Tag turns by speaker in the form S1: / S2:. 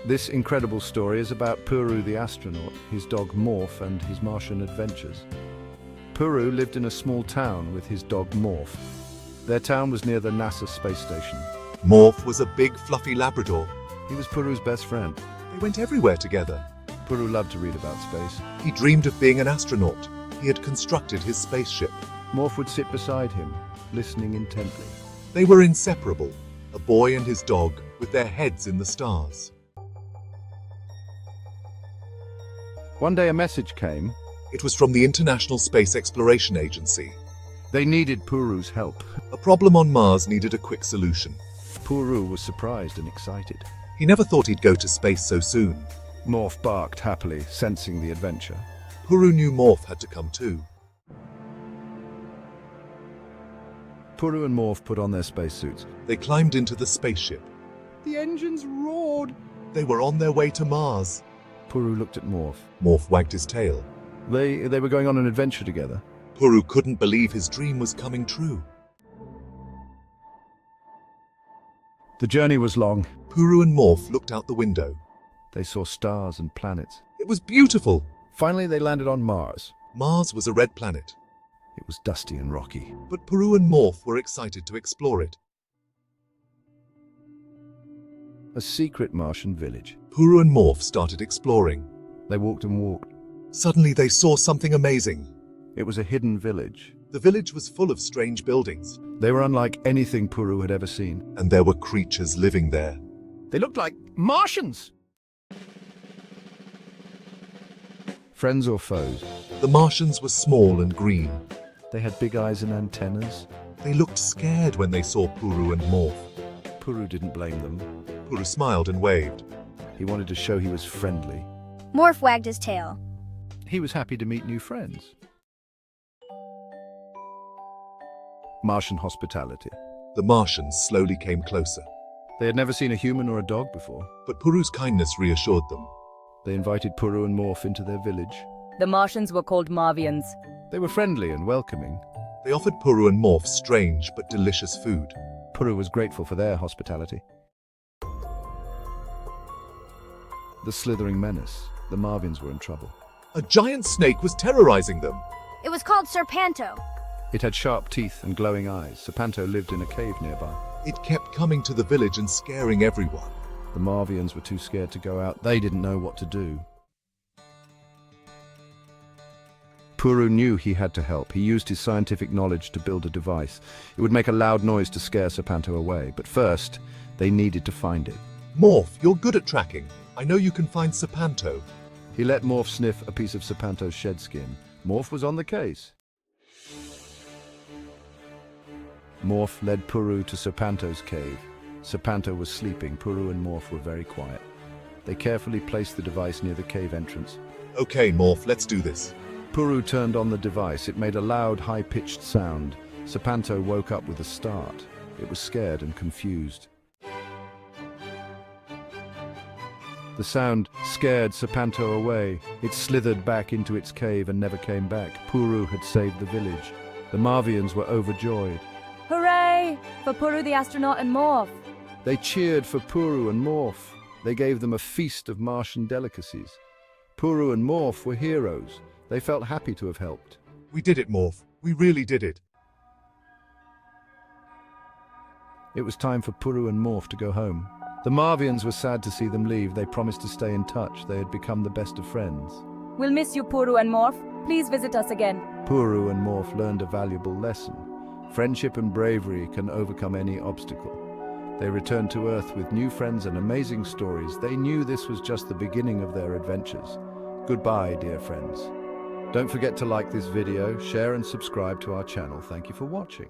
S1: This incredible story is about Puru the astronaut, his dog Morph, and his Martian adventures. Puru lived in a small town with his dog Morph. Their town was near the NASA space station.
S2: Morph was a big, fluffy Labrador.
S1: He was Puru's best friend.
S2: They went everywhere together.
S1: Puru loved to read about space.
S2: He dreamed of being an astronaut. He had constructed his spaceship.
S1: Morph would sit beside him, listening intently.
S2: They were inseparable, a boy and his dog, with their heads in the stars.
S1: One day a message came.
S2: It was from the International Space Exploration Agency.
S1: They needed Puru's help.
S2: A problem on Mars needed a quick solution.
S1: Puru was surprised and excited.
S2: He never thought he'd go to space so soon.
S1: Morph barked happily, sensing the adventure.
S2: Puru knew Morph had to come too.
S1: Puru and Morph put on their spacesuits.
S2: They climbed into the spaceship.
S1: The engines roared.
S2: They were on their way to Mars.
S1: Puru looked at Morph.
S2: Morph wagged his tail.
S1: They were going on an adventure together.
S2: Puru couldn't believe his dream was coming true.
S1: The journey was long.
S2: Puru and Morph looked out the window.
S1: They saw stars and planets.
S2: It was beautiful.
S1: Finally, they landed on Mars.
S2: Mars was a red planet.
S1: It was dusty and rocky.
S2: But Puru and Morph were excited to explore it.
S1: A secret Martian village.
S2: Puru and Morph started exploring.
S1: They walked and walked.
S2: Suddenly they saw something amazing.
S1: It was a hidden village.
S2: The village was full of strange buildings.
S1: They were unlike anything Puru had ever seen.
S2: And there were creatures living there.
S1: They looked like Martians! Friends or foes?
S2: The Martians were small and green.
S1: They had big eyes and antennas.
S2: They looked scared when they saw Puru and Morph.
S1: Puru didn't blame them.
S2: Puru smiled and waved.
S1: He wanted to show he was friendly.
S3: Morph wagged his tail.
S1: He was happy to meet new friends. Martian hospitality.
S2: The Martians slowly came closer.
S1: They had never seen a human or a dog before.
S2: But Puru's kindness reassured them.
S1: They invited Puru and Morph into their village.
S4: The Martians were called Marvians.
S1: They were friendly and welcoming.
S2: They offered Puru and Morph strange but delicious food.
S1: Puru was grateful for their hospitality. The slithering menace. The Marvians were in trouble.
S2: A giant snake was terrorizing them.
S3: It was called Serpanto.
S1: It had sharp teeth and glowing eyes. Serpanto lived in a cave nearby.
S2: It kept coming to the village and scaring everyone.
S1: The Marvians were too scared to go out. They didn't know what to do. Puru knew he had to help. He used his scientific knowledge to build a device. It would make a loud noise to scare Serpanto away. But first, they needed to find it.
S2: Morph, you're good at tracking. I know you can find Serpanto.
S1: He let Morph sniff a piece of Serpanto's shed skin. Morph was on the case. Morph led Puru to Serpanto's cave. Serpanto was sleeping. Puru and Morph were very quiet. They carefully placed the device near the cave entrance.
S2: Okay, Morph, let's do this.
S1: Puru turned on the device. It made a loud, high-pitched sound. Serpanto woke up with a start. It was scared and confused. The sound scared Serpanto away. It slithered back into its cave and never came back. Puru had saved the village. The Marvians were overjoyed.
S4: Hooray! For Puru the Astronaut and Morph!
S1: They cheered for Puru and Morph. They gave them a feast of Martian delicacies. Puru and Morph were heroes. They felt happy to have helped.
S2: We did it, Morph. We really did it.
S1: It was time for Puru and Morph to go home. The Marvians were sad to see them leave. They promised to stay in touch. They had become the best of friends.
S4: We'll miss you, Puru and Morph. Please visit us again.
S1: Puru and Morph learned a valuable lesson. Friendship and bravery can overcome any obstacle. They returned to Earth with new friends and amazing stories. They knew this was just the beginning of their adventures. Goodbye, dear friends. Don't forget to like this video, share and subscribe to our channel. Thank you for watching.